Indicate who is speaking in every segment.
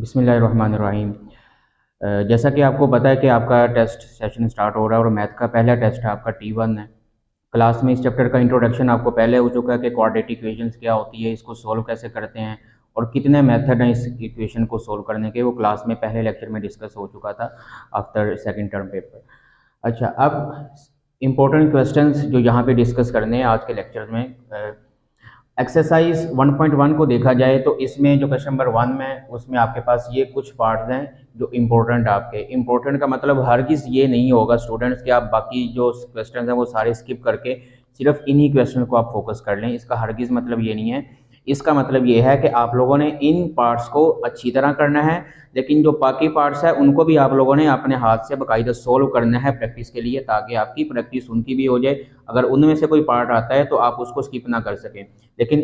Speaker 1: बिस्मिल्लाहिर्रहमानिर्रहीम। जैसा कि आपको पता है कि आपका टेस्ट सेशन स्टार्ट हो रहा है और मैथ का पहला टेस्ट है आपका T1 है। क्लास में इस चैप्टर का इंट्रोडक्शन आपको पहले हो चुका है कि क्वाड्रेटिक इक्वेशंस क्या होती है, इसको सॉल्व कैसे करते हैं और कितने मेथड हैं इस इक्वेशन को सॉल्व करने के, वो क्लास में पहले लेक्चर में डिस्कस हो चुका था आफ्टर सेकंड टर्म पेपर। अच्छा, अब इम्पोर्टेंट क्वेश्चंस जो यहाँ पे डिस्कस करने हैं आज के लेक्चर में, एक्सरसाइज 1.1 को देखा जाए तो इसमें जो क्वेश्चन नंबर 1 में उसमें आपके पास ये कुछ पार्ट्स हैं जो इम्पोर्टेंट, आपके इम्पोर्टेंट का मतलब हरगिज़ ये नहीं होगा स्टूडेंट्स कि आप बाकी जो क्वेश्चन हैं वो सारे स्किप करके सिर्फ इन्हीं क्वेश्चन को आप फोकस कर लें। इसका हरगिज़ मतलब ये नहीं है। इसका मतलब ये है कि आप लोगों ने इन पार्ट्स को अच्छी तरह करना है, लेकिन जो बाकी पार्ट्स है उनको भी आप लोगों ने अपने हाथ से बाकायदा सोल्व करना है प्रैक्टिस के लिए, ताकि आपकी प्रैक्टिस उनकी भी हो जाए। अगर उनमें से कोई पार्ट आता है तो आप उसको स्किप ना कर सकें। लेकिन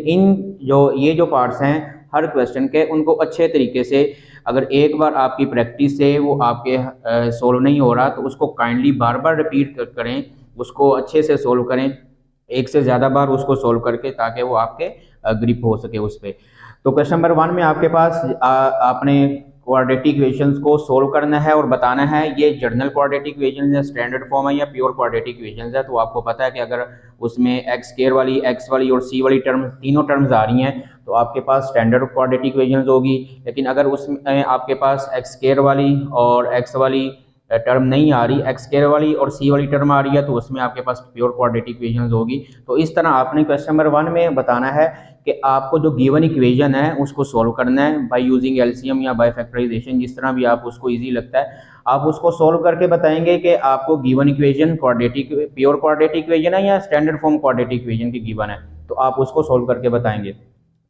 Speaker 1: ये जो पार्ट्स हैं हर क्वेश्चन के, उनको अच्छे तरीके से अगर एक बार आपकी प्रैक्टिस से वो आपके सोल्व नहीं हो रहा तो उसको काइंडली बार बार रिपीट करें, उसको अच्छे से सोल्व करें, एक से ज़्यादा बार उसको सोल्व करके, ताकि वो आपके ग्रिप हो सके उस पर। तो क्वेश्चन नंबर 1 में आपके पास आपने क्वाड्रेटिक इक्वेशंस को सोल्व करना है और बताना है ये जर्नल क्वाड्रेटिक इक्वेशंस है, स्टैंडर्ड फॉर्म है या प्योर क्वाड्रेटिक इक्वेशंस है। तो आपको पता है कि अगर उसमें एक्स स्क्वायर वाली, एक्स वाली और सी वाली टर्म, तीनों टर्म्स आ रही हैं तो आपके पास स्टैंडर्ड क्वाड्रेटिक इक्वेशंस होगी। लेकिन अगर उसमें आपके पास एक्स स्क्वायर वाली और एक्स वाली टर्म नहीं आ रही, एक्स स्क्वायर वाली और सी वाली टर्म आ रही है, तो उसमें आपके पास प्योर क्वाड्रेटिक इक्वेशंस होगी। तो इस तरह आपने क्वेश्चन नंबर 1 में बताना है कि आपको जो गिवन इक्वेशन है उसको सॉल्व करना है बाय यूजिंग एलसीएम या बाय फैक्टराइजेशन, जिस तरह भी आप उसको इजी लगता है आप उसको सॉल्व करके बताएंगे कि आपको given equation quadratic, pure quadratic equation है या स्टैंडर्ड फॉर्म क्वाड्रेटिक इक्वेशन की गिवन है, तो आप उसको सॉल्व करके बताएंगे।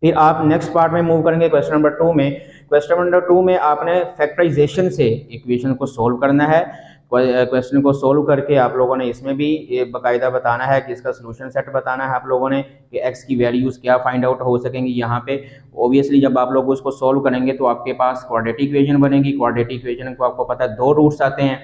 Speaker 1: फिर आप नेक्स्ट पार्ट में मूव करेंगे क्वेश्चन नंबर 2 में। क्वेश्चन नंबर 2 में आपने फैक्टराइजेशन से इक्वेशन को सॉल्व करना है। क्वेश्चन को सोल्व करके आप लोगों ने इसमें भी ये बाकायदा बताना है कि इसका सोल्यूशन सेट बताना है आप लोगों ने कि एक्स की वैल्यूज़ क्या फाइंड आउट हो सकेंगी यहाँ पे। ऑब्वियसली जब आप लोग उसको सोल्व करेंगे तो आपके पास क्वाड्रेटिक इक्वेशन बनेगी। क्वाड्रेटिक इक्वेशन को आपको पता है 2 रूट्स आते हैं,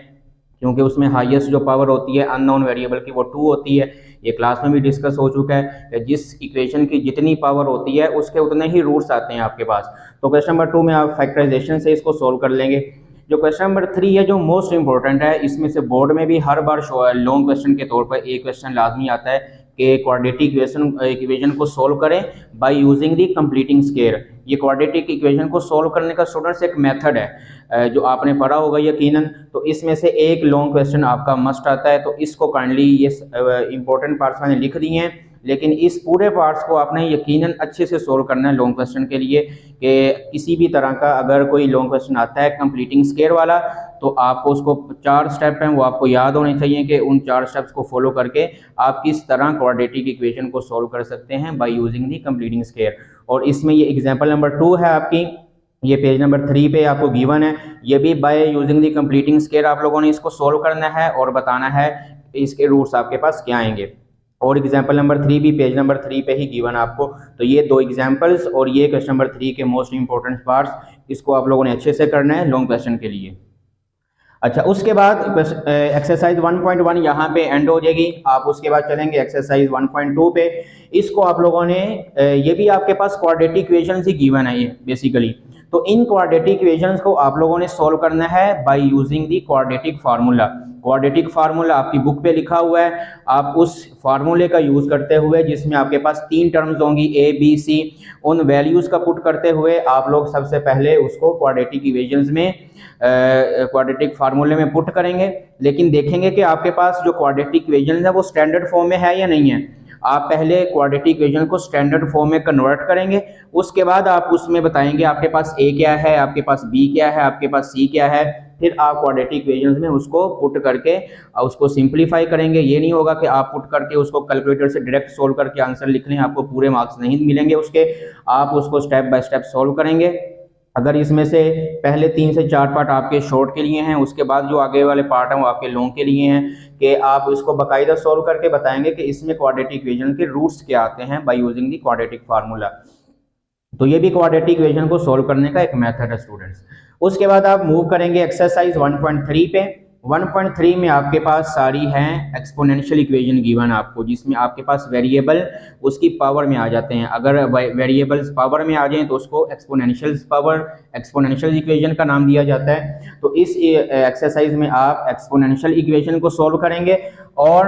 Speaker 1: क्योंकि उसमें हाईएस्ट जो पावर होती है अननोन वेरिएबल की वो 2 होती है। ये क्लास में भी डिस्कस हो चुका है कि जिस इक्वेशन की जितनी पावर होती है उसके उतने ही रूट्स आते हैं आपके पास। तो क्वेश्चन नंबर 2 में आप फैक्टराइजेशन से इसको सोल्व कर लेंगे। जो क्वेश्चन नंबर 3 है जो मोस्ट इंपॉर्टेंट है, इसमें से बोर्ड में भी हर बार लॉन्ग क्वेश्चन के तौर पर एक क्वेश्चन लाजमी आता है कि क्वाड्रेटिक इक्वेशन को सोल्व करें by using the completing square. ये क्वाड्रेटिक इक्वेशन को सोल्व करने का स्टूडेंट्स एक मेथड है जो आपने पढ़ा होगा यकीनन। तो इसमें से एक लॉन्ग क्वेश्चन आपका मस्ट आता है, तो इसको काइंडली ये इंपॉर्टेंट पार्ट्स मैंने लिख दिए हैं, लेकिन इस पूरे पार्ट्स को आपने यकीनन अच्छे से सोल्व करना है लॉन्ग क्वेश्चन के लिए। कि किसी भी तरह का अगर कोई लॉन्ग क्वेश्चन आता है कंप्लीटिंग स्क्वायर वाला, तो आपको उसको 4 स्टेप हैं वो आपको याद होने चाहिए कि उन 4 स्टेप्स को फॉलो करके आप किस तरह क्वाड्रेटिक इक्वेशन को सोल्व कर सकते हैं by using the completing square. और इसमें ये एग्जांपल नंबर 2 है आपकी, ये पेज नंबर 3 पे आपको गिवन है। ये भी by using the completing square आप लोगों ने इसको सोल्व करना है और बताना है इसके रूट्स आपके पास क्या आएंगे। और एग्जाम्पल नंबर 3 भी पेज नंबर 3 पे ही गिवन आपको। तो ये 2 एग्जाम्पल्स और ये क्वेश्चन नंबर 3 के मोस्ट इंपॉर्टेंट पार्ट्स, इसको आप लोगों ने अच्छे से करना है लॉन्ग क्वेश्चन के लिए। अच्छा, उसके बाद एक्सरसाइज 1.1 यहाँ पे एंड हो जाएगी। आप उसके बाद चलेंगे एक्सरसाइज 1.2 पे। इसको आप लोगों ने ये भी आपके पास क्वाड्रेटिक इक्वेशंस ही गिवन है ये बेसिकली। तो इन क्वाड्रेटिक इक्वेशंस को आप लोगों ने सॉल्व करना है by using the quadratic formula. Quadratic formula आपकी बुक पे लिखा हुआ है। आप उस फार्मूले का यूज करते हुए, जिसमें आपके पास 3 टर्म्स होंगी ए बी सी, उन वैल्यूज का पुट करते हुए आप लोग सबसे पहले उसको क्वाड्रेटिक इक्वेशंस में, क्वाड्रेटिक फार्मूले में पुट करेंगे। लेकिन देखेंगे कि आपके पास जो क्वाड्रेटिक इक्वेशन है वो स्टैंडर्ड फॉर्म में है या नहीं है। आप पहले क्वाड्रेटिक इक्वेशन को स्टैंडर्ड फॉर्म में कन्वर्ट करेंगे, उसके बाद आप उसमें बताएंगे आपके पास ए क्या है, आपके पास बी क्या है, आपके पास सी क्या है। फिर आप क्वाड्रेटिक इक्वेशंस में उसको पुट करके उसको सिंप्लीफाई करेंगे। ये नहीं होगा कि आप पुट करके उसको कैलकुलेटर से डायरेक्ट सोल्व करके आंसर लिख लें, आपको पूरे मार्क्स नहीं मिलेंगे उसके। आप उसको स्टेप बाय स्टेप सोल्व करेंगे। अगर इसमें से पहले 3 से 4 पार्ट आपके शॉर्ट के लिए हैं, उसके बाद जो आगे वाले पार्ट हैं वो आपके लॉन्ग के लिए हैं, कि आप इसको बाकायदा सोल्व करके बताएंगे कि इसमें क्वाड्रेटिक इक्वेशन के रूट्स क्या आते हैं by using the quadratic formula. तो ये भी क्वाड्रेटिक इक्वेशन को सोल्व करने का एक मेथड है स्टूडेंट्स। उसके बाद आप मूव करेंगे एक्सरसाइज 1.3 पे। 1.3 में आपके पास सारी हैं एक्सपोनेंशियल इक्वेशन गिवन आपको, जिसमें आपके पास वेरिएबल उसकी पावर में आ जाते हैं। अगर वेरिएबल्स पावर में आ जाएं तो उसको एक्सपोनेंशियल इक्वेशन का नाम दिया जाता है। तो इस एक्सरसाइज में आप एक्सपोनेंशियल इक्वेशन को सॉल्व करेंगे और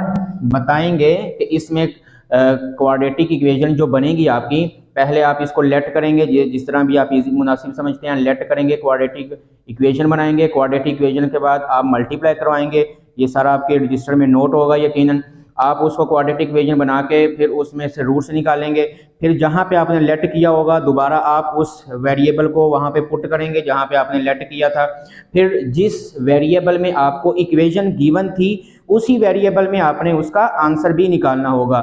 Speaker 1: बताएंगे कि इसमें क्वाड्रेटिक इक्वेशन जो बनेगी आपकी, पहले आप इसको लेट करेंगे, जिस तरह भी आप इजी मुनासिब समझते हैं, लेट करेंगे, क्वाड्रेटिक इक्वेशन बनाएंगे। क्वाड्रेटिक इक्वेशन के बाद आप मल्टीप्लाई करवाएंगे, ये सारा आपके रजिस्टर में नोट होगा यकीनन। आप उसको क्वाड्रेटिक इक्वेशन बना के फिर उसमें से रूट्स निकालेंगे, फिर जहाँ पे आपने लेट किया होगा दोबारा आप उस वेरिएबल को वहाँ पे पुट करेंगे जहाँ पे आपने लेट किया था। फिर जिस वेरिएबल में आपको इक्वेशन गिवन थी उसी वेरिएबल में आपने उसका आंसर भी निकालना होगा।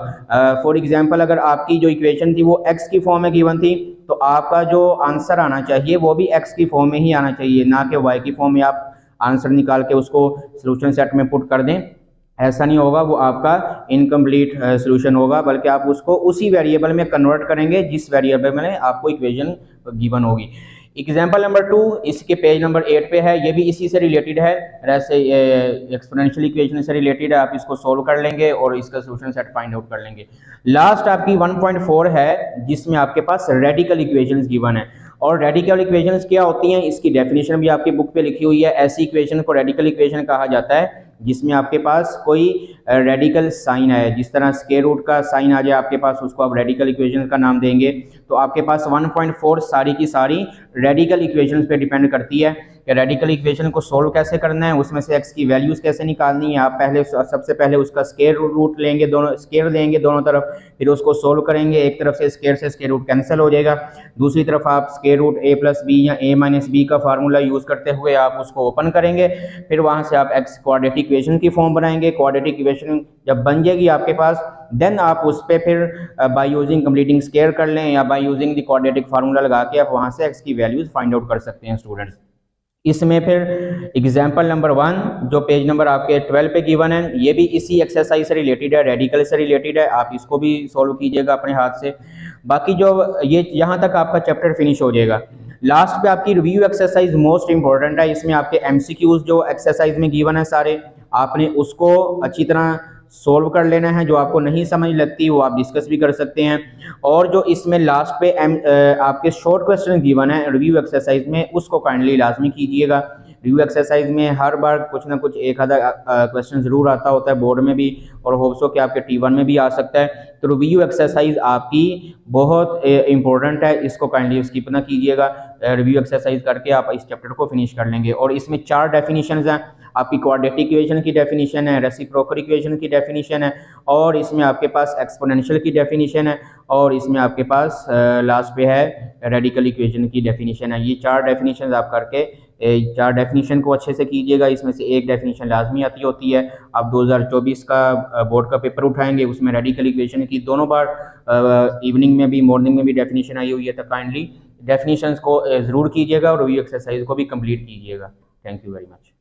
Speaker 1: फॉर एग्जांपल अगर आपकी जो इक्वेशन थी वो एक्स की फॉर्म में गिवन थी, तो आपका जो आंसर आना चाहिए वो भी एक्स की फॉर्म में ही आना चाहिए, ना कि वाई की फॉर्म में आप आंसर निकाल के उसको सोल्यूशन सेट में पुट कर दें। ऐसा नहीं होगा, वो आपका इनकम्प्लीट सोल्यूशन होगा, बल्कि आप उसको उसी वेरिएबल में कन्वर्ट करेंगे जिस वेरिएबल में आपको इक्वेशन गिवन होगी। एग्जाम्पल नंबर 2 इसके पेज नंबर 8 पे है, ये भी इसी से रिलेटेड है, वैसे एक्सपोनेंशियल इक्वेशन से रिलेटेड है। आप इसको सोल्व कर लेंगे और इसका सोल्यूशन सेट फाइंड आउट कर लेंगे। लास्ट आपकी 1.4 है जिसमें आपके पास रेडिकल इक्वेशंस गिवन है। और रेडिकल इक्वेशंस क्या होती हैं इसकी डेफिनेशन भी आपकी बुक पे लिखी हुई है। ऐसी इक्वेशन को रेडिकल इक्वेशन कहा जाता है जिसमें आपके पास कोई रेडिकल साइन है, जिस तरह स्क्वायर रूट का साइन आ जाए आपके पास, उसको आप रेडिकल इक्वेशन का नाम देंगे। तो आपके पास 1.4 सारी की सारी रेडिकल इक्वेशंस पे डिपेंड करती है कि रेडिकल इक्वेशन को सोल्व कैसे करना है, उसमें से एक्स की वैल्यूज कैसे निकालनी है। आप सबसे पहले उसका स्क्वायर रूट लेंगे, दोनों स्क्वायर देंगे दोनों तरफ, फिर उसको सोल्व करेंगे। एक तरफ से स्क्वायर रूट कैंसिल हो जाएगा, दूसरी तरफ आप square root a plus B या a माइनस बी का फार्मूला यूज करते हुए आप उसको ओपन करेंगे। फिर वहां से आप एक्स क्वाड्रेटिक इक्वेशन की फॉर्म बनाएंगे। क्वाड्रेटिक इक्वेशन जब बन जाएगी आपके पास, देन आप उस पर फिर बाय यूजिंग कंप्लीटिंग स्क्वायर कर लें या by using the quadratic formula लगा के आप वहां से एक्स की वैल्यूज फाइंड आउट कर सकते हैं स्टूडेंट्स। इसमें फिर एग्जाम्पल नंबर 1 जो पेज नंबर आपके 12 पे गिवन है, ये भी इसी एक्सरसाइज से रिलेटेड है, रेडिकल से रिलेटेड है। आप इसको भी सॉल्व कीजिएगा अपने हाथ से। बाकी जो ये यहाँ तक आपका चैप्टर फिनिश हो जाएगा। लास्ट पे आपकी रिव्यू एक्सरसाइज मोस्ट इंपॉर्टेंट है। इसमें आपके एमसीक्यूज जो एक्सरसाइज में गिवन है सारे, आपने उसको अच्छी तरह सोल्व कर लेना है। जो आपको नहीं समझ लगती वो आप डिस्कस भी कर सकते हैं। और जो इसमें लास्ट पे आपके शॉर्ट क्वेश्चन गिवन है रिव्यू एक्सरसाइज में, उसको काइंडली लाजमी कीजिएगा। रिव्यू एक्सरसाइज में हर बार कुछ ना कुछ एक आधा क्वेश्चन जरूर आता होता है बोर्ड में भी, और होप्स हो कि आपके T1 में भी आ सकता है। तो रिव्यू एक्सरसाइज आपकी बहुत इंपॉर्टेंट है, इसको काइंडली स्किप ना कीजिएगा। रिव्यू एक्सरसाइज करके आप इस चैप्टर को फिनिश कर लेंगे। और इसमें 4 डेफिनेशंस हैं। आपकी क्वाड्रेटिक इक्वेशन की डेफिनेशन है, रेसिप्रोकल इक्वेशन की डेफिनेशन है, और इसमें आपके पास एक्सपोनेंशियल की डेफिनेशन है, और इसमें आपके पास लास्ट पे है रेडिकल इक्वेशन की डेफिनेशन है। ये 4 डेफिनेशन आप करके 4 डेफिनेशन को अच्छे से कीजिएगा। इसमें से एक डेफिनेशन लाजमी आती होती है। आप 2024 का बोर्ड का पेपर उठाएंगे, उसमें रेडिकल इक्वेशन की दोनों बार इवनिंग में भी मॉर्निंग में भी डेफिनेशन आई हुई है। तो काइंडली डेफिनेशंस को ज़रूर कीजिएगा और रिव्यू एक्सरसाइज को भी कंप्लीट कीजिएगा। Thank you very much.